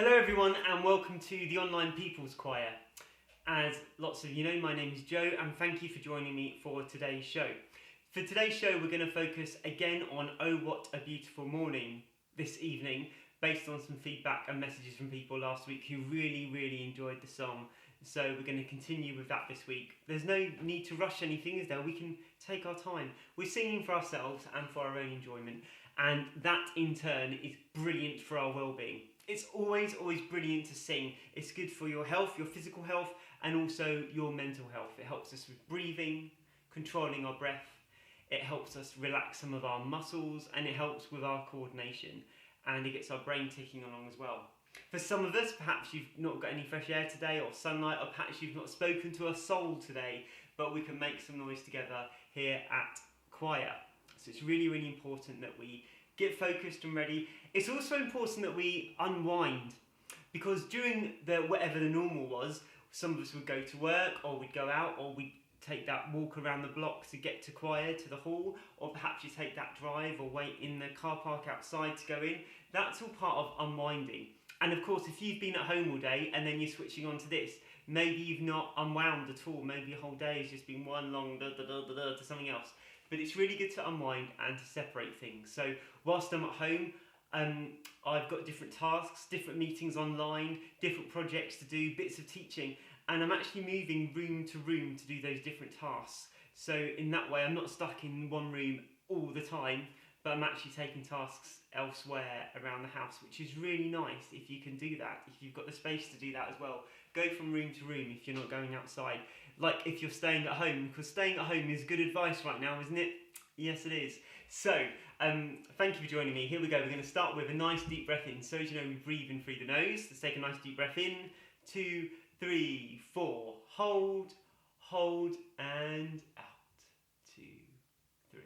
Hello everyone and welcome to the Online People's Choir. As lots of you know, my name is Joe and thank you for joining me for today's show. For today's show we're going to focus again on Oh What a Beautiful Morning this evening, based on some feedback and messages from people last week who really enjoyed the song. So we're going to continue with that this week. There's no need to rush anything, is there? We can take our time. We're singing for ourselves and for our own enjoyment, and that in turn is brilliant for our well-being. It's always brilliant to sing. It's good for your health, your physical health, and also your mental health. It helps us with breathing, controlling our breath. It helps us relax some of our muscles, and it helps with our coordination. And it gets our brain ticking along as well. For some of us, perhaps you've not got any fresh air today or sunlight, or perhaps you've not spoken to a soul today, but we can make some noise together here at choir. So it's really important that we get focused and ready. It's also important that we unwind, because during whatever the normal was, some of us would go to work, or we'd go out, or we'd take that walk around the block to get to choir, to the hall, or perhaps you take that drive or wait in the car park outside to go in. That's all part of unwinding. And of course, if you've been at home all day and then you're switching on to this, maybe you've not unwound at all. Maybe your whole day has just been one long to something else. But it's really good to unwind and to separate things. So whilst I'm at home, I've got different tasks, different meetings online, different projects to do, bits of teaching, and I'm actually moving room to room to do those different tasks. So in that way, I'm not stuck in one room all the time, but I'm actually taking tasks elsewhere around the house, which is really nice if you can do that, if you've got the space to do that as well. Go from room to room if you're not going outside. Like if you're staying at home, because staying at home is good advice right now, isn't it? Yes, it is. So, thank you for joining me. Here we go. We're going to start with a nice deep breath in. So as you know, we breathe in through the nose. Let's take a nice deep breath in. 2, 3, 4. Hold, and out. 2, 3,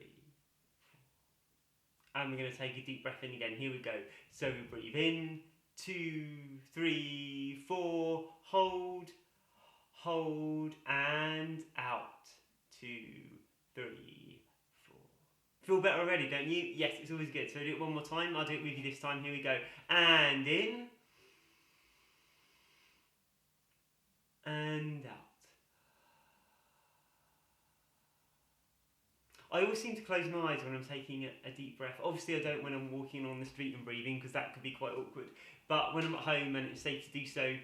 4. And we're going to take a deep breath in again. Here we go. So we breathe in. 2, 3, 4. Hold, and out. 2, 3, 4. Feel better already, don't you? Yes, it's always good. So do it one more time. I'll do it with you this time. Here we go. And in. And out. I always seem to close my eyes when I'm taking a deep breath. Obviously I don't when I'm walking along the street and breathing, because that could be quite awkward. But when I'm at home and it's safe to do so,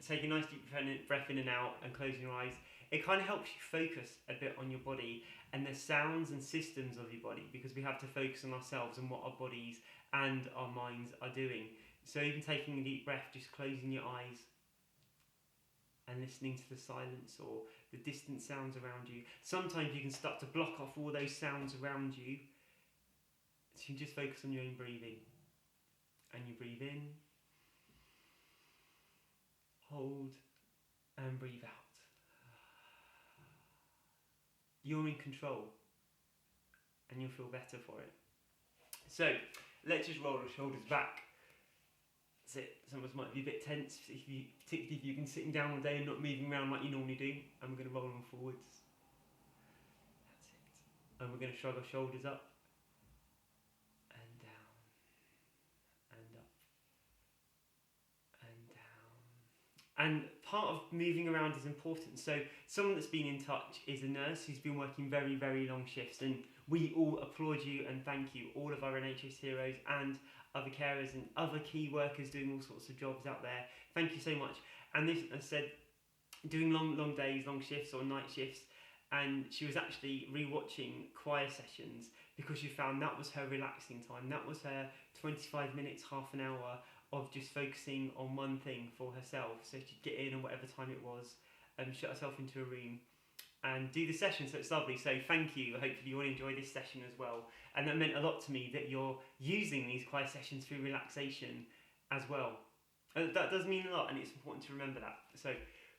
take a nice deep breath in and out and closing your eyes. It kind of helps you focus a bit on your body and the sounds and systems of your body, because we have to focus on ourselves and what our bodies and our minds are doing. So even taking a deep breath, just closing your eyes and listening to the silence or the distant sounds around you. Sometimes you can start to block off all those sounds around you, so you can just focus on your own breathing. And you breathe in, hold, and breathe out. You're in control, and you'll feel better for it. So let's just roll our shoulders back. That's it. Some of us might be a bit tense, particularly if you've been sitting down all day and not moving around like you normally do. And we're going to roll them forwards. That's it. And we're going to shrug our shoulders up and down and up and down. And part of moving around is important. So someone that's been in touch is a nurse who's been working very long shifts, and we all applaud you and thank you, all of our NHS heroes and other carers and other key workers doing all sorts of jobs out there. Thank you so much. And this, as I said, doing long days, long shifts or night shifts, and she was actually re-watching choir sessions because she found that was her relaxing time. That was her 25 minutes, half an hour of just focusing on one thing for herself. So she'd get in, and whatever time it was, shut herself into a room and do the session. So it's lovely. So thank you. Hopefully you will enjoy this session as well. And that meant a lot to me that you're using these choir sessions for relaxation as well. And that does mean a lot, and it's important to remember that. So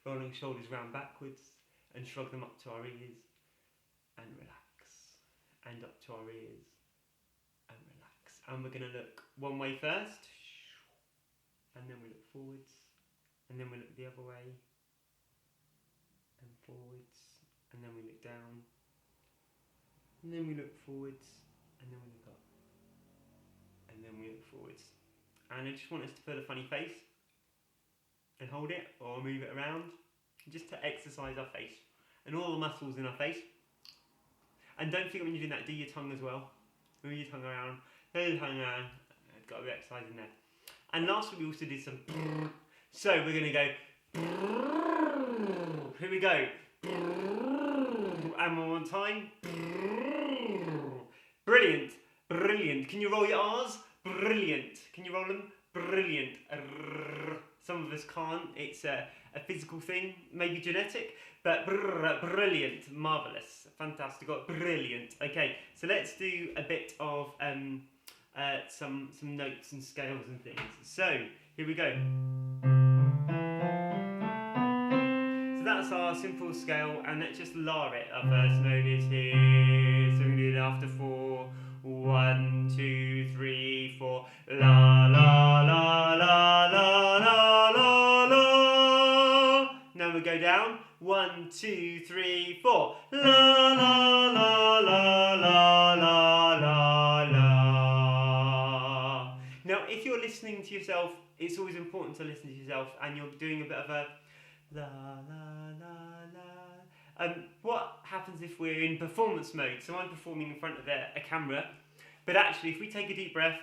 rolling shoulders round backwards and shrug them up to our ears and relax, and up to our ears and relax. And we're going to look one way first, and then we look forwards, and then we look the other way, and forwards, and then we look down, and then we look forwards, and then we look up, and then we look forwards. and I just want us to put a funny face and hold it or move it around just to exercise our face and all the muscles in our face. And don't forget when you're doing that, do your tongue as well. Move your tongue around, move your tongue around. It's got a bit of exercise in there. And last week we also did some so we're going to go here we go. And one more time. Brilliant. Brilliant. Can you roll your R's? Brilliant. Can you roll them? Brilliant. Some of us can't. It's a physical thing, maybe genetic, but brilliant. Marvellous. Fantastic. Brilliant. Okay, so let's do a bit of some notes and scales and things. So, here we go. So that's our simple scale, and let's just lower it. Our first note is here, so we do it after 4. 1, 2, 3, 4. La la la la la la la la. Now we go down. 1, 2, 3, 4. La la la la la la la la. Now, if you're listening to yourself, it's always important to listen to yourself, and you're doing a bit of a la la la la. What happens if we're in performance mode? So I'm performing in front of a camera, but actually if we take a deep breath,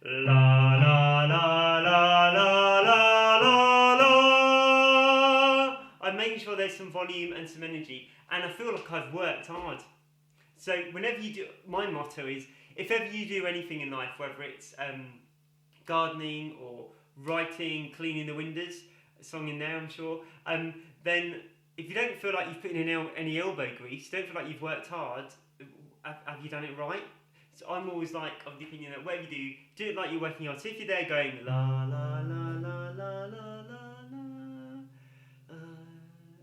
la la la la la la la la, I'm making sure there's some volume and some energy, and I feel like I've worked hard. So whenever you do, my motto is, if ever you do anything in life, whether it's gardening or writing, cleaning the windows, a song in there I'm sure, then if you don't feel like you've put in any elbow grease, don't feel like you've worked hard, have you done it right? So I'm always like of the opinion that whatever you do it like you're working hard. So if you're there going la la la la la la la la,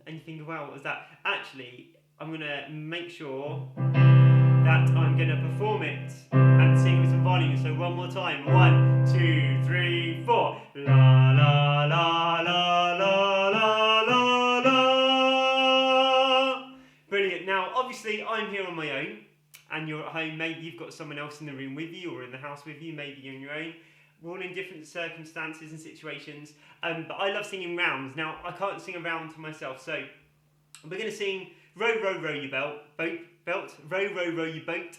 and you think, wow, what was that? Actually, I'm going to make sure that I'm going to perform it and sing with some volume. So one more time. 1, 2, 3, 4. La la la la la la la la. Brilliant. Now, obviously, I'm here on my own, and you're at home. Maybe you've got someone else in the room with you or in the house with you. Maybe you're on your own. We're all in different circumstances and situations. But I love singing rounds. Now, I can't sing a round to myself, so we're going to sing Row, Row, Row Your Boat, Row, Row, Row Your Boat.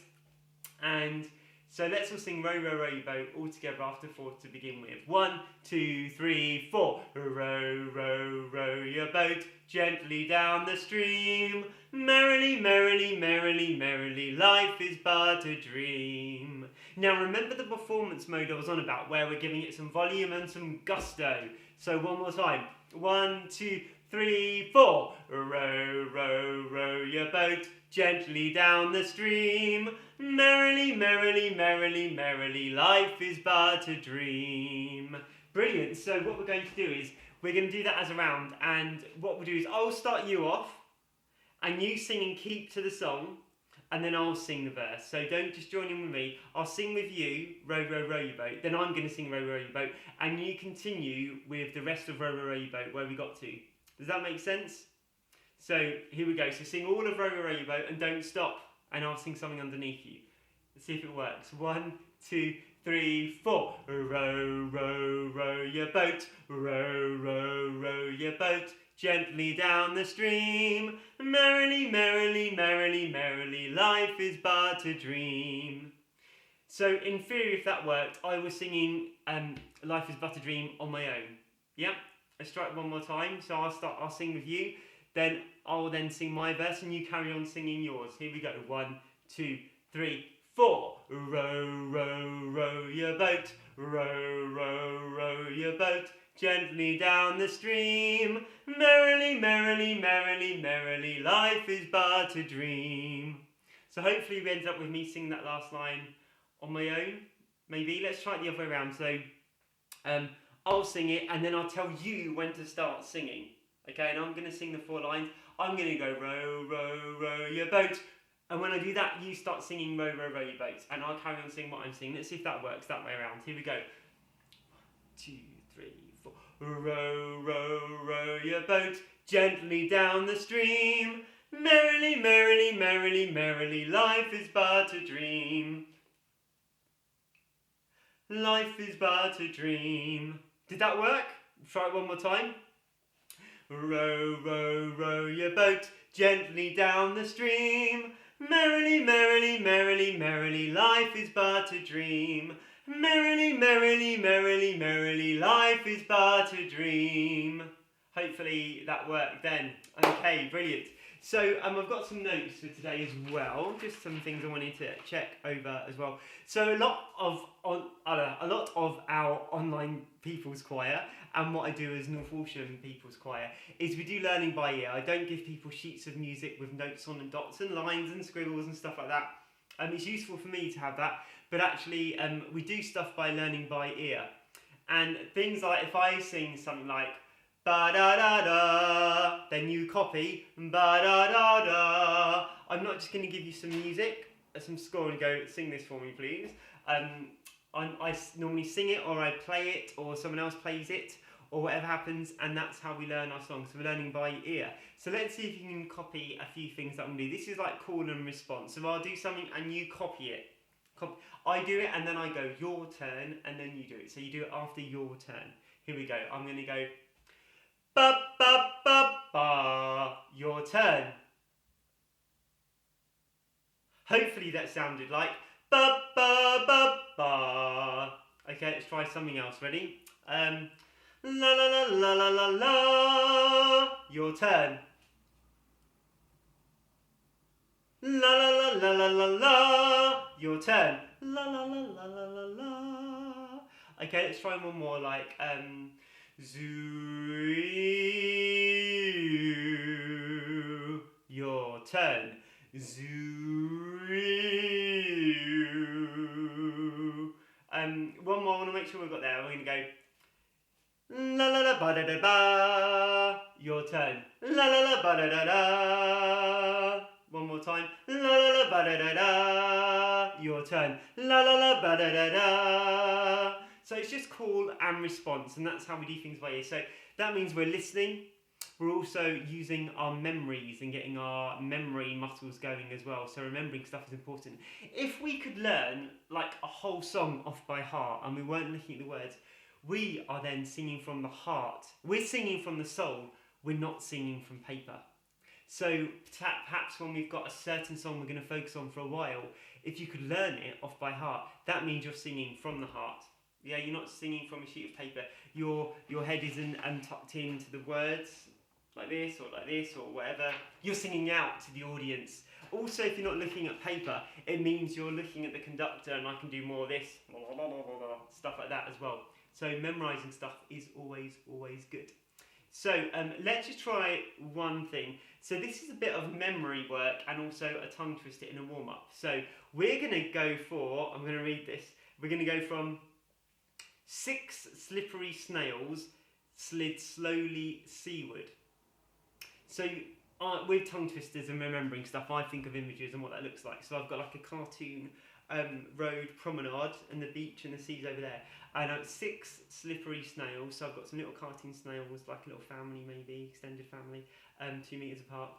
And so let's all sing Row, Row, Row Your Boat all together after 4 to begin with. 1, 2, 3, 4. Row, row, row your boat gently down the stream. Merrily, merrily, merrily, merrily, life is but a dream. Now remember the performance mode I was on about, where we're giving it some volume and some gusto. So one more time. 1, 2, 3, 4. Row, row, row your boat gently down the stream. Merrily, merrily, merrily, merrily, life is but a dream. Brilliant. So what we're going to do is, we're going to do that as a round, and what we'll do is I'll start you off, and you sing and keep to the song, and then I'll sing the verse. So don't just join in with me. I'll sing with you, Row, Row, Row Your Boat. Then I'm going to sing Row, Row Your Boat, and you continue with the rest of Row, Row, Row Your Boat, where we got to. Does that make sense? So here we go. So sing all of Row, Row, Row Your Boat, and don't stop, and I'll sing something underneath you. Let's see if it works. 1, 2, 3, 4. Row, row, row your boat. Row, row, row your boat gently down the stream. Merrily, merrily, merrily, merrily, life is but a dream. So in theory, if that worked, I was singing Life is but a dream on my own. Yeah? Let's try it one more time. So I'll sing with you. Then I'll then sing my verse, and you carry on singing yours. Here we go. 1, 2, 3, 4. Row, row, row your boat. Row, row, row your boat gently down the stream. Merrily, merrily, merrily, merrily, life is but a dream. So hopefully we ended up with me singing that last line on my own. Maybe. Let's try it the other way around. So I'll sing it, and then I'll tell you when to start singing. Okay, and I'm going to sing the 4 lines. I'm going to go row, row, row your boat. And when I do that, you start singing row, row, row your boat. And I'll carry on singing what I'm singing. Let's see if that works that way around. Here we go. 1, 2, 3, 4. Row, row, row your boat gently down the stream. Merrily, merrily, merrily, merrily, life is but a dream. life is but a dream. Did that work? Try it one more time. Row, row, row your boat gently down the stream. Merrily, merrily, merrily, merrily, life is but a dream. Merrily, merrily, merrily, merrily, life is but a dream. Hopefully that worked then. Okay, brilliant. So I've got some notes for today as well, just some things I wanted to check over as well. So a lot of our online people's choir, and what I do as North Walsham People's Choir, is we do learning by ear. I don't give people sheets of music with notes on and dots and lines and scribbles and stuff like that. It's useful for me to have that, but actually we do stuff by learning by ear. And things like, if I sing something like ba-da-da-da, then you copy ba-da-da-da. I'm not just going to give you some music, some score and go, sing this for me please. I normally sing it, or I play it, or someone else plays it, or whatever happens, and that's how we learn our songs. So we're learning by ear. So let's see if you can copy a few things that I'm going to do. This is like call and response. So I'll do something and you copy it. I do it and then I go, your turn, and then you do it. So you do it after your turn. Here we go. I'm going to go, ba ba ba ba, your turn. Hopefully that sounded like ba ba ba ba. Okay, let's try something else. Ready? La la la la la la la. Your turn. La la la la la la la. Your turn. La la la la la la la. Okay, let's try one more. Like zoo. Your turn. Zoo. One more. I want to make sure we've got there. We're going to go la la la ba da da ba. Your turn. La la la ba da da da. One more time. La la la ba da da da. Your turn. La la la ba da da da. So it's just call and response, and that's how we do things by ear. So that means we're listening. We're also using our memories and getting our memory muscles going as well. So remembering stuff is important. If we could learn like a whole song off by heart and we weren't looking at the words, we are then singing from the heart. We're singing from the soul. We're not singing from paper. So perhaps when we've got a certain song we're going to focus on for a while, if you could learn it off by heart, that means you're singing from the heart. Yeah, you're not singing from a sheet of paper. Your head isn't tucked into the words like this or whatever. You're singing out to the audience. Also, if you're not looking at paper, it means you're looking at the conductor, and I can do more of this, stuff like that as well. So memorising stuff is always good. So let's just try one thing. So this is a bit of memory work and also a tongue twister in a warm-up. So we're going to go for, I'm going to read this, we're going to go from 6 slippery snails slid slowly seaward. So with tongue twisters and remembering stuff, I think of images and what that looks like. So I've got like a cartoon road promenade and the beach and the sea's over there. And 6 slippery snails. So I've got some little cartoon snails, like a little family maybe, extended family, 2 metres apart.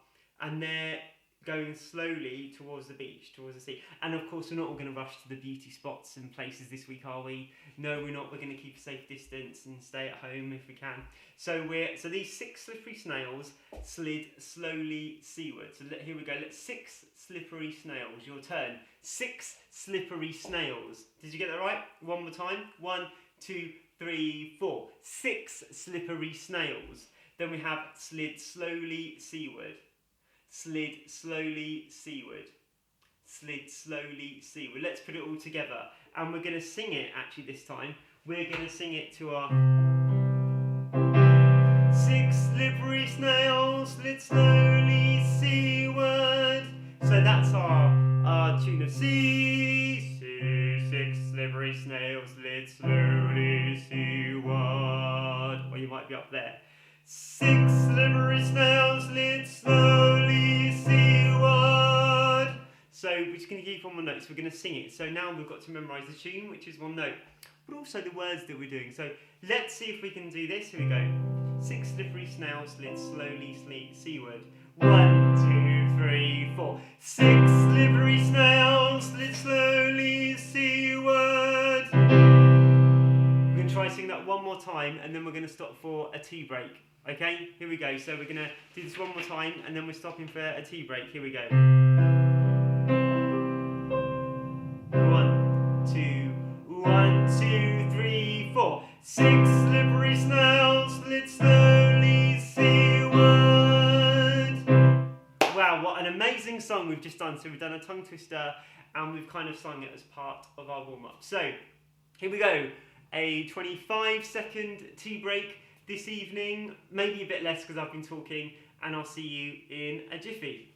And they're going slowly towards the beach, towards the sea. And of course, we're not all going to rush to the beauty spots and places this week, are we? No, we're not. We're going to keep a safe distance and stay at home if we can. So these 6 slippery snails slid slowly seaward. So here we go. Let's 6 slippery snails. Your turn. 6 slippery snails. Did you get that right? One more time. 1, 2, 3, 4. 6 slippery snails. Then we have slid slowly seaward. Slid slowly seaward. Slid slowly seaward. Let's put it all together. And we're going to sing it actually this time. We're going to sing it to our 6 slippery snails slid slowly seaward. So that's our tune of sea. 6 slippery snails slid slowly seaward. Or you might be up there. 6 slippery snails slid slowly seaward. So we're just going to keep on the notes. We're going to sing it. So now we've got to memorise the tune, which is one note, but also the words that we're doing. So let's see if we can do this. Here we go. 6 slippery snails slid slowly seaward. 1, 2, 3, 4. 6 slippery snails slid slowly seaward. time, and then we're going to stop for a tea break. Okay, here we go. So we're going to do this one more time, and then we're stopping for a tea break. Here we go. 1, 2, 1, 2, 3, 4. 6 slippery snails slid slowly seaward. Wow, what an amazing song we've just done. So we've done a tongue twister, and we've kind of sung it as part of our warm-up. So here we go. A 25-second tea break this evening, maybe a bit less because I've been talking, and I'll see you in a jiffy.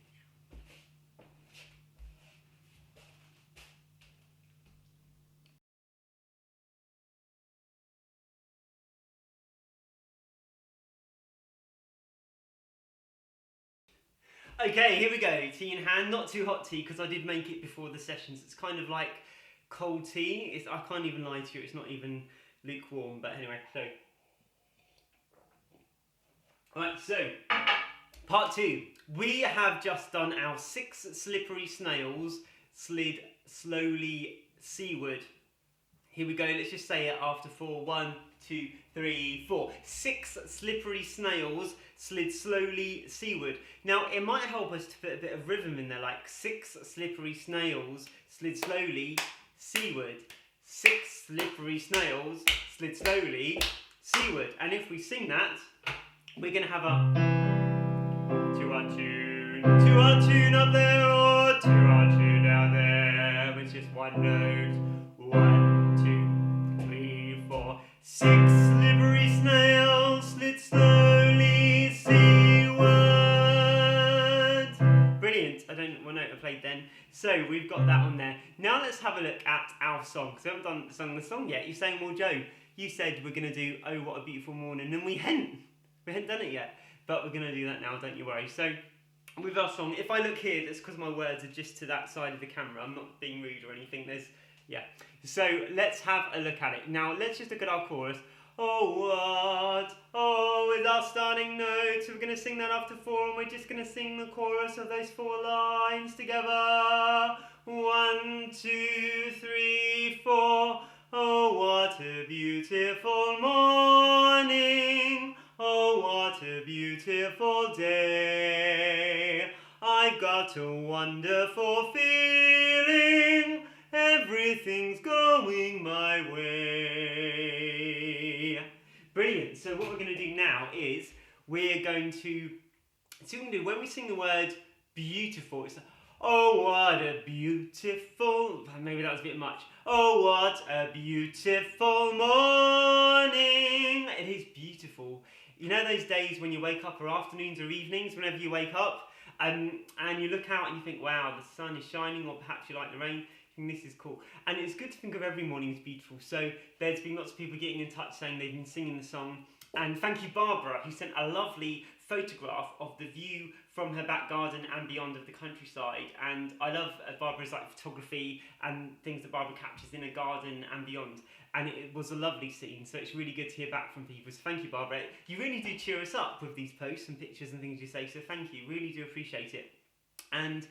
Okay, here we go. Tea in hand, not too hot tea because I did make it before the sessions. It's kind of like cold tea. I can't even lie to you, it's not even lukewarm, but anyway, so. Right, so, part 2. We have just done our 6 slippery snails slid slowly seaward. Here we go, let's just say it after 4. 1, 2, 3, 4. 6 slippery snails slid slowly seaward. Now, it might help us to put a bit of rhythm in there, like 6 slippery snails slid slowly seaward. 6 slippery snails slid slowly seaward. And if we sing that, we're going to have a to our tune up there, or to our tune down there, with just one note. 1, 2, 3, 4. 6 slippery snails slid slowly seaward. Brilliant. I don't know what note I played then. So we've got that on there. Now let's have a look at our song, because we haven't sung the song yet. You're saying, well, Joe, you said we're going to do Oh What a Beautiful Morning, and we hadn't done it yet, but we're going to do that now, don't you worry. So with our song, if I look here, that's because my words are just to that side of the camera. I'm not being rude or anything. Yeah. So let's have a look at it. Now let's just look at our chorus. Oh what, oh, with our starting notes, we're going to sing that after 4, and we're just going to sing the chorus of those 4 lines together. 1, 2, 3, 4. Oh, what a beautiful morning. Oh, what a beautiful day. I've got a wonderful feeling. Everything's going my way. Brilliant. So what we're going to do now is we're going to when we sing the word beautiful, it's like, oh, what a beautiful, maybe that was a bit much. Oh, what a beautiful morning. It is beautiful. You know those days when you wake up, or afternoons or evenings, whenever you wake up, and you look out and you think, wow, the sun is shining, or perhaps you like the rain. And this is cool. And it's good to think of every morning as beautiful. So there's been lots of people getting in touch saying they've been singing the song. And thank you, Barbara, who sent a lovely photograph of the view from her back garden and beyond of the countryside. And I love Barbara's photography and things that Barbara captures in a garden and beyond. And it was a lovely scene, so it's really good to hear back from people. So thank you, Barbara. You really do cheer us up with these posts and pictures and things you say, so thank you. Really do appreciate it. And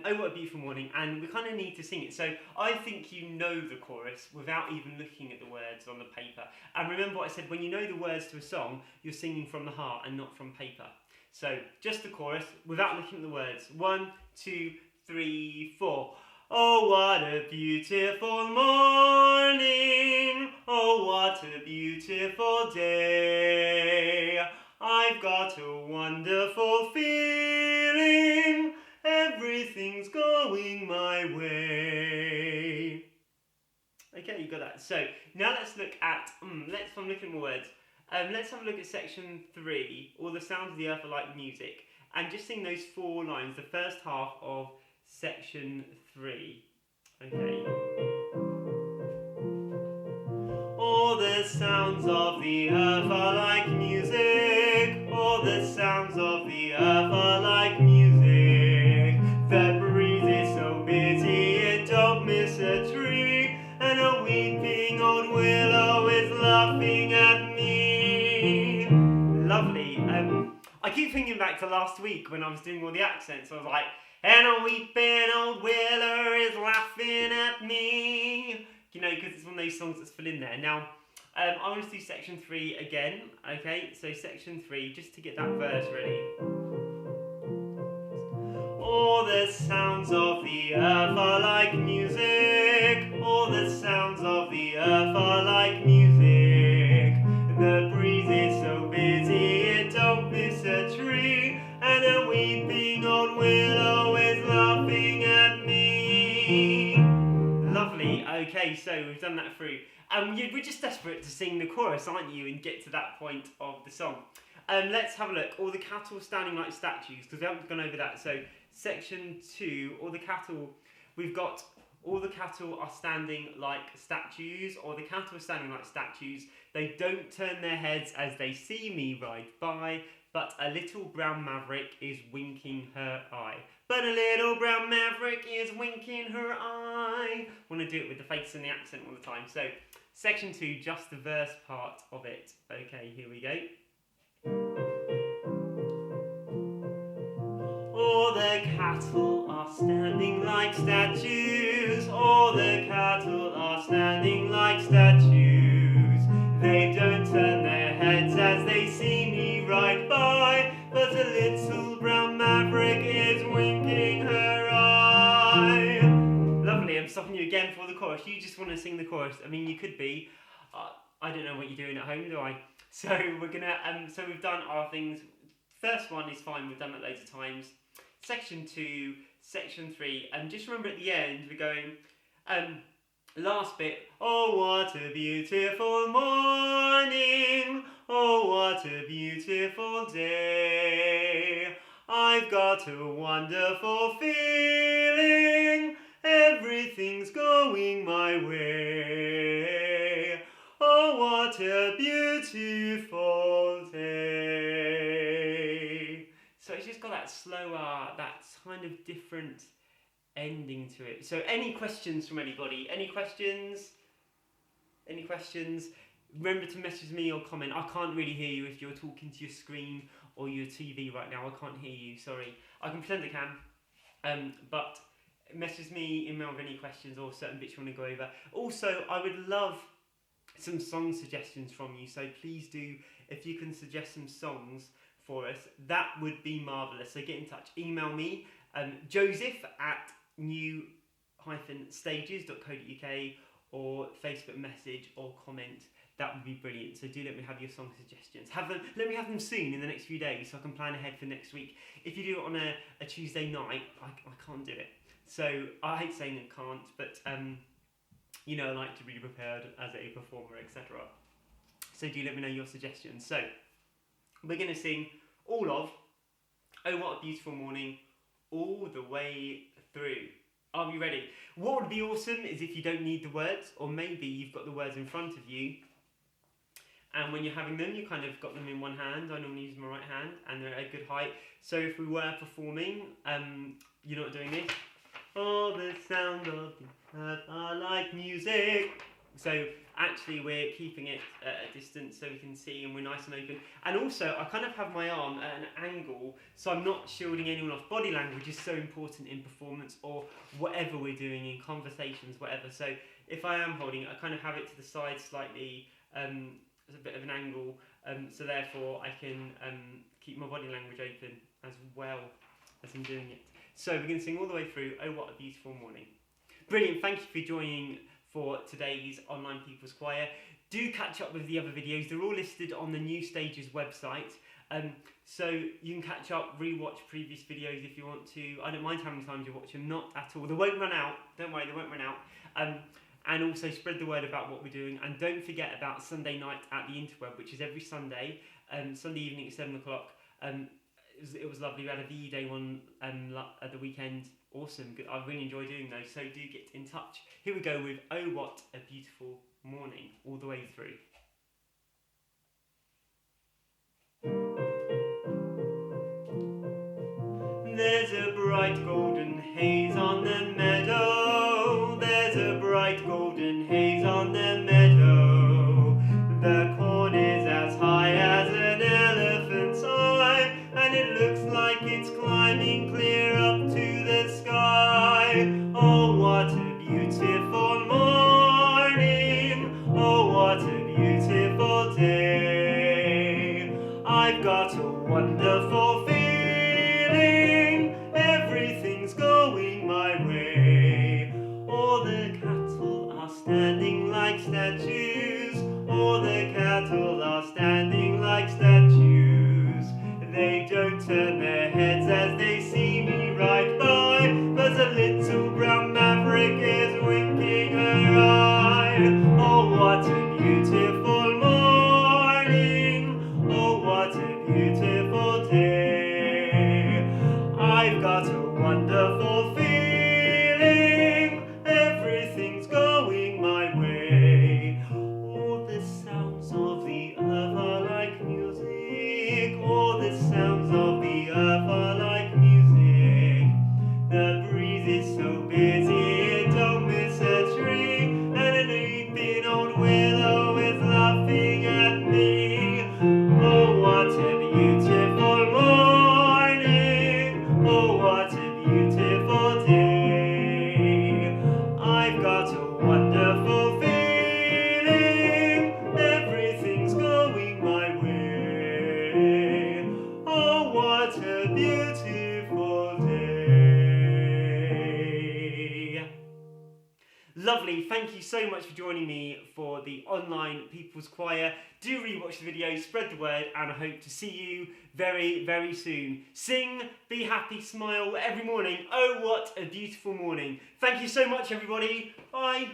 oh, what a beautiful morning, and we kind of need to sing it. So I think you know the chorus without even looking at the words on the paper. And remember what I said, when you know the words to a song, you're singing from the heart and not from paper. So just the chorus without looking at the words. 1, 2, 3, 4. Oh, what a beautiful morning. Oh, what a beautiful day. I've got a wonderful feeling. Everything's going my way. Okay, you got that. So now let's look at, I'm looking at my words. Let's have a look at section 3, all the sounds of the earth are like music, and just sing those 4 lines, the first half of section 3. Okay. All the sounds of the earth are like music. All the sounds of the earth are like music. The breeze is so busy it don't miss a tree, and a weeping old willow is laughing at me. Lovely. I keep thinking back to last week when I was doing all the accents. I was like, and a weeping old willow is laughing at me. You know, because it's one of those songs that's full in there. Now, I want to do section 3 again. Okay, so section 3, just to get that verse ready. All the sounds of the earth are like music. All the sounds of the earth are like music. The breeze is so busy it don't miss a tree. And a weeping old willow is laughing at me. Lovely. Okay, so we've done that through. We're just desperate to sing the chorus, aren't you, and get to that point of the song. Let's have a look. All the cattle standing like statues, because we haven't gone over that. So section 2, all the cattle, we've got all the cattle are standing like statues, or the cattle are standing like statues. They don't turn their heads as they see me ride by, but a little brown maverick is winking her eye. But a little brown maverick is winking her eye. Want to do it with the face and the accent all the time. So section 2, just the verse part of it. Okay, here we go. All the cattle are standing like statues. All the cattle are standing like statues. They don't turn their heads as they see me ride by, but a little brown maverick is winking her eye. Lovely, I'm stopping you again for the chorus. You just want to sing the chorus. I mean, you could be. I don't know what you're doing at home, do I? So we're gonna. So we've done our things. First one is fine. We've done it loads of times. Section 2, section 3, and just remember at the end we're going. Last bit. Oh, what a beautiful morning. Oh, what a beautiful day. I've got a wonderful feeling. Everything's going my way. Oh, what a beautiful day. So it's just got that slower, that kind of different ending to it. So any questions from anybody? Any questions? Any questions? Remember to message me or comment. I can't really hear you if you're talking to your screen or your TV right now. I can't hear you, sorry. I can pretend I can. But message me, email with any questions or certain bits you want to go over. Also, I would love some song suggestions from you. So please do, if you can suggest some songs for us, that would be marvellous. So get in touch. Email me, joseph@new-stages.co.uk, or Facebook message or comment. That would be brilliant. So do let me have your song suggestions. Let me have them soon in the next few days so I can plan ahead for next week. If you do it on a Tuesday night, I can't do it. So I hate saying I can't, but I like to be prepared as a performer, etc. So do let me know your suggestions. So we're going to sing all of Oh What a Beautiful Morning all the way through. Are we ready? What would be awesome is if you don't need the words, or maybe you've got the words in front of you, and when you're having them, you kind of got them in one hand. I normally use my right hand, and they're at a good height. So if we were performing, you're not doing this. All the sound of the earth are like music. So actually we're keeping it at a distance so we can see and we're nice and open. And also I kind of have my arm at an angle so I'm not shielding anyone off. Body language is so important in performance or whatever we're doing in conversations, whatever. So if I am holding it, I kind of have it to the side slightly as a bit of an angle, so therefore I can keep my body language open as well as I'm doing it. So we're going to sing all the way through Oh What a Beautiful Morning. Brilliant, thank you for joining for today's Online People's Choir. Do catch up with the other videos, they're all listed on the New Stages website. So you can catch up, re-watch previous videos if you want to. I don't mind how many times you watch them, not at all. They won't run out, don't worry, they won't run out. And also spread the word about what we're doing. And don't forget about Sunday night at the Interweb, which is every Sunday, Sunday evening at 7 o'clock. It was lovely. We had a VE Day one at the weekend. Awesome. Good. I really enjoy doing those. So do get in touch. Here we go with Oh What a Beautiful Morning all the way through. There's a bright golden haze on the meadow. There's a bright golden haze on the meadow. The corn is as high as an elephant's eye, and it looks like it's climbing clear up to the sky. Oh, what a beautiful morning. Oh, what a beautiful heads as they see me ride by, but a little brown maverick is winking her eye. Oh, what a beautiful morning, oh, what a beautiful day. I've got a wonderful feeling, everything's going my way. All the sounds of the earth are like music, all the sounds of the earth are like music. The breeze is so busy, it don't miss a tree, and an weeping old willow is laughing at me. Oh, what a beautiful morning, oh, what a beautiful day. I've got a wonderful feeling, everything's going my way. Oh, what a beautiful day. Lovely, thank you so much for joining me for the online People's Choir. Do rewatch the video, spread the word, and I hope to see you very, very soon. Sing, be happy, smile every morning. Oh, what a beautiful morning. Thank you so much, everybody. Bye.